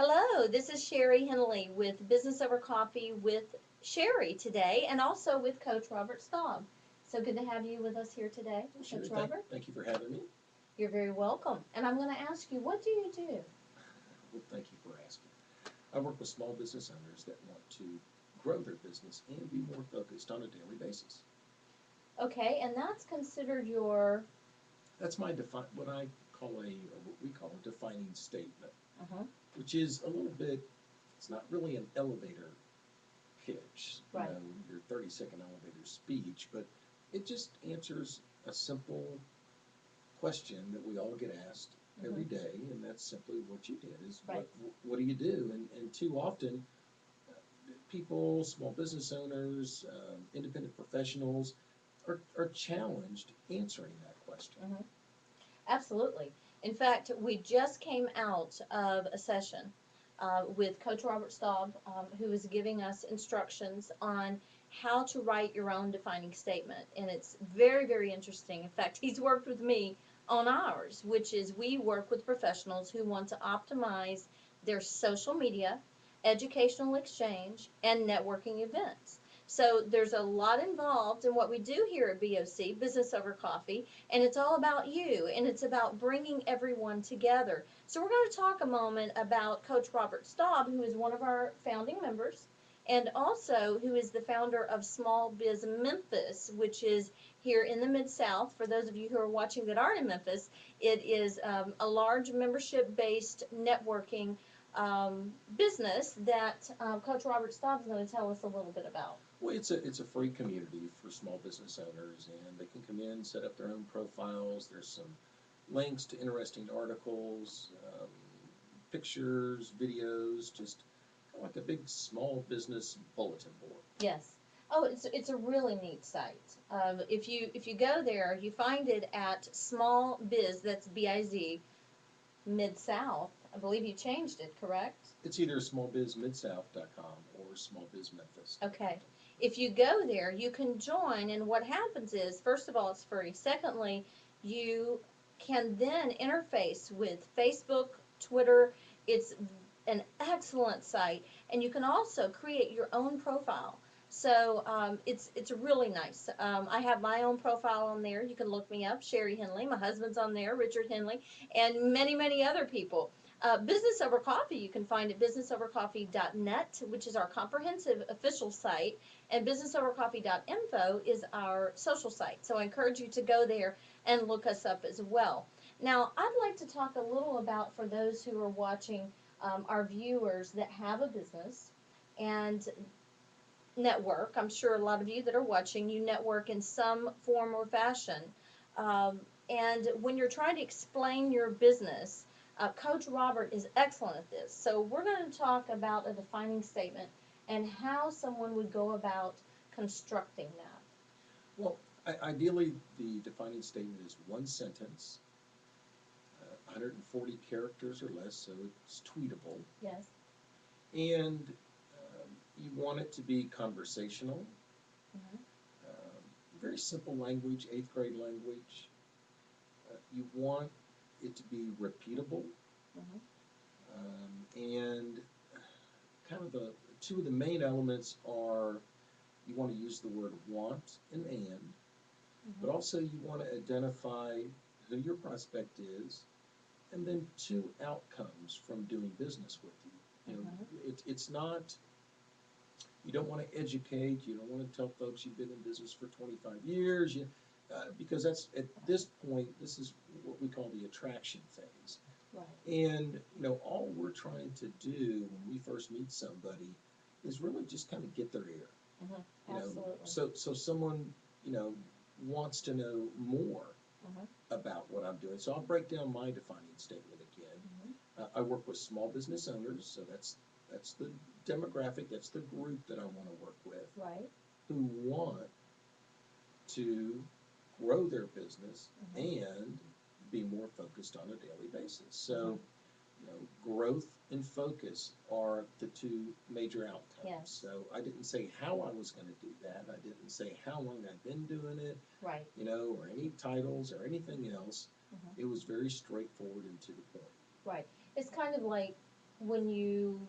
Hello, this is Sherri Henley with Business Over Coffee with Sherri today, and also with Coach Robert Staub. So good to have you with us here today, Well, Sherry, Coach thank, Robert. thank you for having me. You're very welcome. And I'm going to ask you, what do you do? Well, thank you for asking. I work with small business owners that want to grow their business and be more focused on a daily basis. Okay, and that's considered your. That's what I call or what we call a defining statement, Uh-huh, which is a little bit, it's not really an elevator pitch, right. your 30-second elevator speech, but it just answers a simple question that we all get asked every Mm-hmm, day, and that's simply what you did is right. what do you do? And too often, people, small business owners, independent professionals are challenged answering that question. Mm-hmm. Absolutely. In fact, we just came out of a session with Coach Robert Staub, who is giving us instructions on how to write your own defining statement. And it's very, very interesting. In fact, he's worked with me on ours, which is we work with professionals who want to optimize their social media, educational exchange, and networking events. So there's a lot involved in what we do here at BOC, Business Over Coffee, and it's all about you, and it's about bringing everyone together. So we're going to talk a moment about Coach Robert Staub, who is one of our founding members, and also who is the founder of Small Biz Memphis, which is here in the Mid-South. For those of you who are watching that aren't in Memphis, it is a large membership-based networking business that Coach Robert Staub is going to tell us a little bit about. Well, it's a free community for small business owners, and they can come in, set up their own profiles. There's some links to interesting articles, pictures, videos, just kind of like a big small business bulletin board. Yes. Oh, it's a really neat site. If you go there, you find it at Small Biz. That's BIZ Mid South. I believe you changed it, correct? It's either smallbizmidsouth.com or smallbizmemphis.com. Okay. If you go there, you can join, and what happens is, first of all, it's free. Secondly, you can then interface with Facebook, Twitter. It's an excellent site, and you can also create your own profile. So it's really nice. I have my own profile on there. You can look me up, Sherri Henley. My husband's on there, Richard Henley, and many, many other people. Business Over Coffee, you can find at businessovercoffee.net, which is our comprehensive official site, and businessovercoffee.info is our social site. So I encourage you to go there and look us up as well. Now, I'd like to talk a little about, for those who are watching, our viewers that have a business and network. I'm sure a lot of you that are watching, you network in some form or fashion. And when you're trying to explain your business, Coach Robert is excellent at this. So we're going to talk about a defining statement and how someone would go about constructing that. Well, ideally, the defining statement is one sentence, 140 characters or less, so it's tweetable. Yes. And you want it to be conversational, Mm-hmm. very simple language, eighth grade language. You want it to be repeatable, Mm-hmm. and kind of two of the main elements are you want to use the word want and, Mm-hmm. but also you want to identify who your prospect is, and then two outcomes from doing business with you. Mm-hmm. It's not, you don't want to educate, you don't want to tell folks you've been in business for 25 years, because that's, at this point, this is what we call the attraction phase. Right. And, all we're trying to do when we first meet somebody is really just kind of get their ear. Mm-hmm. You know, Absolutely. so someone, wants to know more Mm-hmm. about what I'm doing. So I'll break down my defining statement again. Mm-hmm. I work with small business owners, so that's the demographic, that's the group that I want to work with, Right. who want to grow their business Mm-hmm. and be more focused on a daily basis. Mm-hmm. So, growth and focus are the two major outcomes. Yes. So I didn't say how I was going to do that. I didn't say how long I've been doing it, Right. or any titles or anything else. Mm-hmm. It was very straightforward and to the point. Right. It's kind of like when you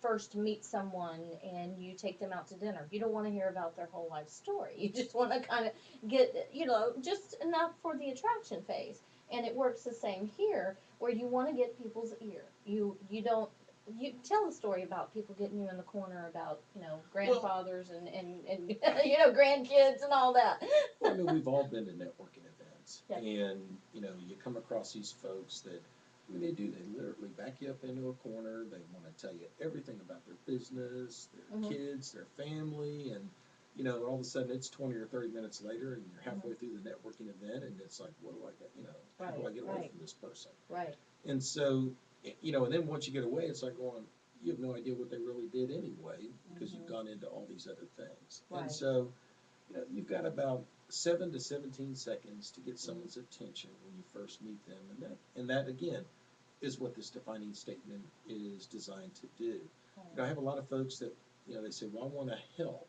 first meet someone and you take them out to dinner. You don't want to hear about their whole life story. You just want to kind of get, just enough for the attraction phase. And it works the same here, where you want to get people's ear. You don't you tell the story about people getting you in the corner about Well, grandfathers and grandkids and all that. well, I mean, we've all been to networking events, Yeah. and you come across these folks that I mean, they literally back you up into a corner. They want to tell you everything about their business, their Mhm. kids, their family, and all of a sudden it's 20 or 30 minutes later, and you're halfway through the networking event, and it's like, what do I get? How do I Right, get away right, from this person? right. And so, and then once you get away, it's like going, you have no idea what they really did anyway because you've Mhm. gone into all these other things. And Right. so, you've got about 7 to 17 seconds to get Mhm. someone's attention when you first meet them, and that again is what this defining statement is designed to do. I have a lot of folks that they say, "Well, I want to help,"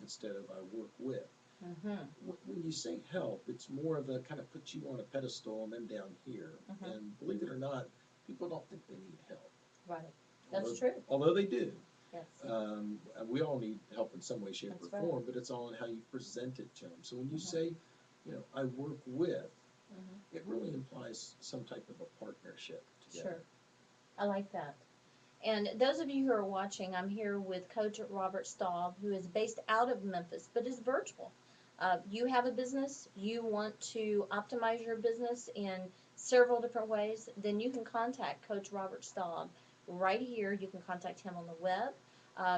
instead of "I work with." Mhm. When you say help, it's more of a kind of put you on a pedestal and them down here. Mhm. And believe it or not, people don't think they need help, Right. That's although true. although they do. Yes. And we all need help in some way, shape, That's or right. form, but it's all in how you present it to them. So when you Mhm. say, "I work with," Mhm. it really implies some type of a partnership together. Sure. I like that. And those of you who are watching, I'm here with Coach Robert Staub, who is based out of Memphis, but is virtual. You have a business, you want to optimize your business in several different ways, then you can contact Coach Robert Staub right here. You can contact him on the web.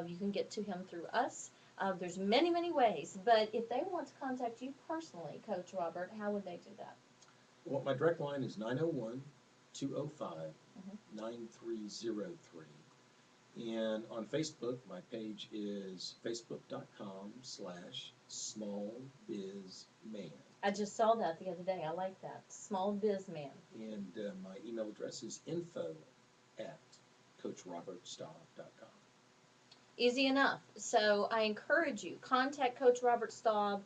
You can get to him through us. There's many, many ways, but if they want to contact you personally, Coach Robert, how would they do that? Well, my direct line is 901 205 Mhm. 9303. And on Facebook, my page is facebook.com/smallbizman. I just saw that the other day. I like that. Small biz man. And my email address is info@coachrobertstaub.com. Easy enough. So I encourage you, contact Coach Robert Staub.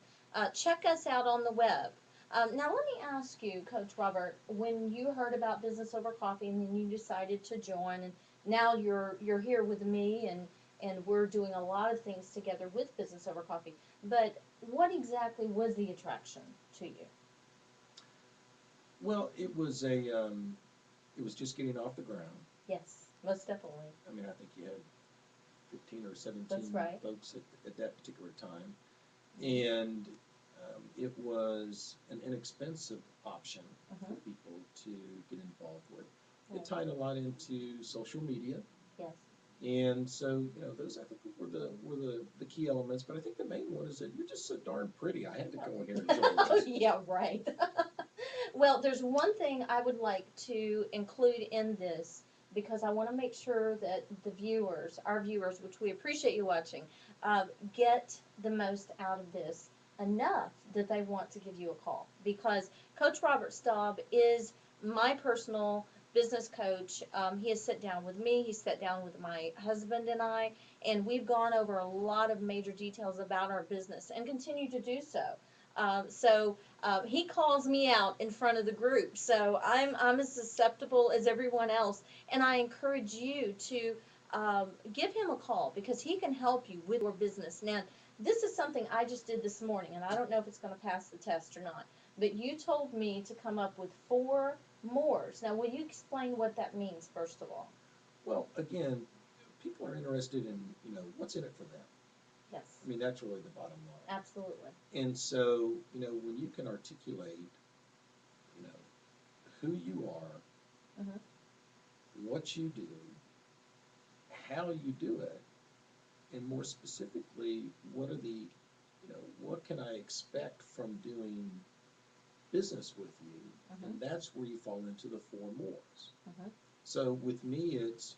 Check us out on the web. Now let me ask you, Coach Robert, when you heard about Business Over Coffee and then you decided to join, and now you're here with me, and we're doing a lot of things together with Business Over Coffee. But what exactly was the attraction to you? Well, it was just getting off the ground. Yes, most definitely. I mean, I think you had 15 or That's 17 right. folks at that particular time. Mhm. And it was an inexpensive option for Mhm. people to get involved with. It Right. tied a lot into social media, Yes. and so those I think were the key elements. But I think the main one is that you're just so darn pretty. I had to go in here and join Oh, this. yeah, right. Well, there's one thing I would like to include in this because I want to make sure that the viewers, our viewers, which we appreciate you watching, get the most out of this enough that they want to give you a call. Because Coach Robert Staub is my personal business coach. He has sat down with me, he's sat down with my husband and I, and we've gone over a lot of major details about our business and continue to do so. He calls me out in front of the group, so I'm as susceptible as everyone else, and I encourage you to give him a call because he can help you with your business. Now, this is something I just did this morning, and I don't know if it's going to pass the test or not. But you told me to come up with 4 mores. Now, will you explain what that means first of all? Well, again, people are interested in what's in it for them. Yes, I mean, that's really the bottom line. absolutely. And so when you can articulate you know who you are, Hmm. what you do, how you do it, and more specifically, what can I expect from doing business with you? Hmm. And that's where you fall into the 4 mores. Hmm. So with me, it's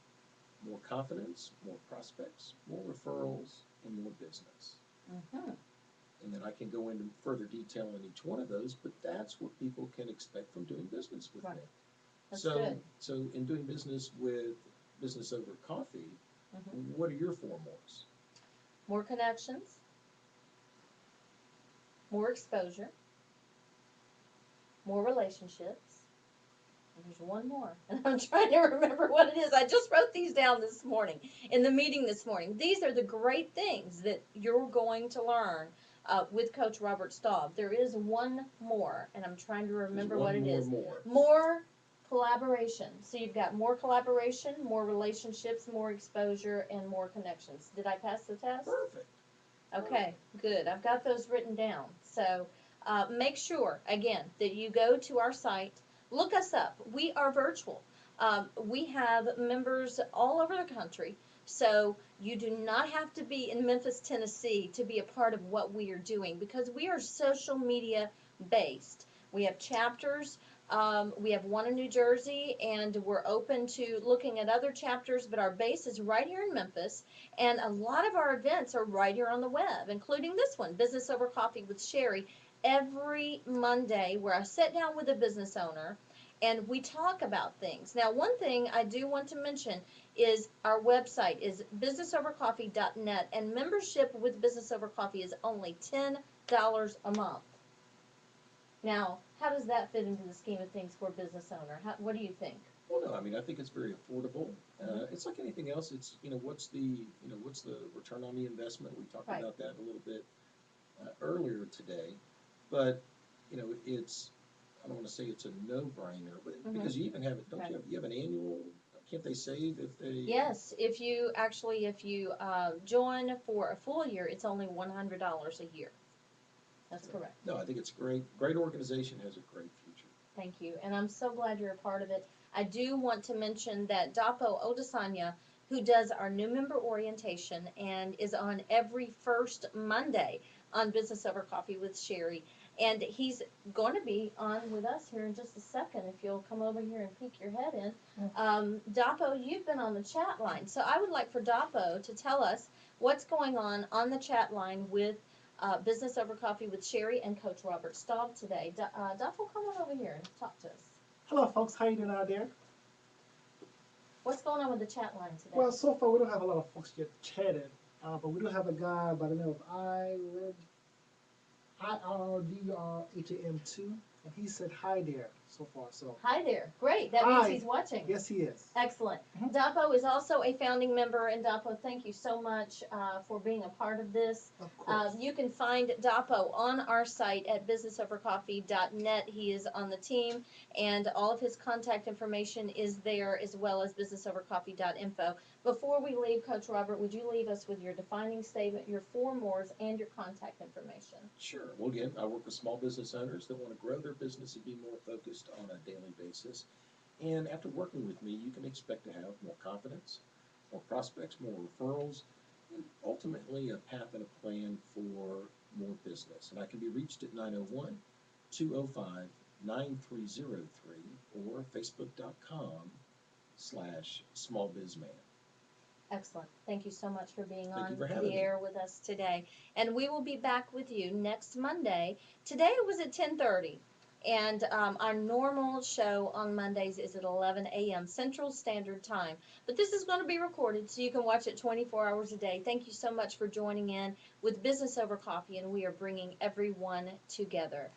more confidence, more prospects, more referrals, and more business. Hmm. And then I can go into further detail on each one of those, but that's what people can expect from doing business with Right. me. That's So, good. so in doing business with Business Over Coffee, Hmm. what are your 4 mores? More connections, more exposure, more relationships, There's one more, and I'm trying to remember what it is. I just wrote these down this morning in the meeting this morning. These are the great things that you're going to learn with Coach Robert Staub. There is one more, and I'm trying to There's remember what one it more is. more. More collaboration. So you've got more collaboration, more relationships, more exposure, and more connections. Did I pass the test? Perfect. Okay, good. I've got those written down. So make sure, again, that you go to our site, look us up. We are virtual. We have members all over the country. So you do not have to be in Memphis, Tennessee to be a part of what we are doing because we are social media based. We have chapters. We have one in New Jersey, and we're open to looking at other chapters, but our base is right here in Memphis. And a lot of our events are right here on the web, including this one, Business Over Coffee with Sherri, every Monday, where I sit down with a business owner and we talk about things. Now, one thing I do want to mention is our website is businessovercoffee.net, and membership with Business Over Coffee is only $10 a month. Now, how does that fit into the scheme of things for a business owner? What do you think? Well, no, I mean, I think it's very affordable. It's like anything else. It's, what's the return on the investment? We talked Right. about that a little bit earlier today. But, it's, I don't want to say it's a no-brainer, but because you even have it, don't Right. you have an annual, can't they save if they? Yes, if you join for a full year, it's only $100 a year. That's correct. No, I think it's great. Great organization has a great future. Thank you, and I'm so glad you're a part of it. I do want to mention that Dapo Odesanya, who does our new member orientation and is on every first Monday on Business Over Coffee with Sherri, and he's going to be on with us here in just a second if you'll come over here and peek your head in. Dapo, you've been on the chat line, so I would like for Dapo to tell us what's going on the chat line with Business Over Coffee with Sherri and Coach Robert Staub today. Duffel, come on over here and talk to us. Hello, folks. How you doing out there? What's going on with the chat line today? Well, so far we don't have a lot of folks yet chatted, but we do have a guy by the name of IRDRHAM2, and he said hi there so far. So Hi there. Great. That means Hi. he's watching. yes, he is. Excellent. Mhm. Dapo is also a founding member, and Dapo, thank you so much for being a part of this. Of course. You can find Dapo on our site at businessovercoffee.net. He is on the team, and all of his contact information is there, as well as businessovercoffee.info. Before we leave, Coach Robert, would you leave us with your defining statement, your four mores, and your contact information? Sure. Well, again, I work with small business owners that want to grow their business and be more focused on a daily basis. And after working with me, you can expect to have more confidence, more prospects, more referrals, and ultimately a path and a plan for more business. And I can be reached at 901 205 9303 or facebook.com/smallbizman. Excellent. Thank you so much for being Thank you on for having the me. air with us today. And we will be back with you next Monday. Today it was at 10:30. And our normal show on Mondays is at 11 a.m. Central Standard Time. But this is going to be recorded so you can watch it 24 hours a day. Thank you so much for joining in with Business Over Coffee, and we are bringing everyone together.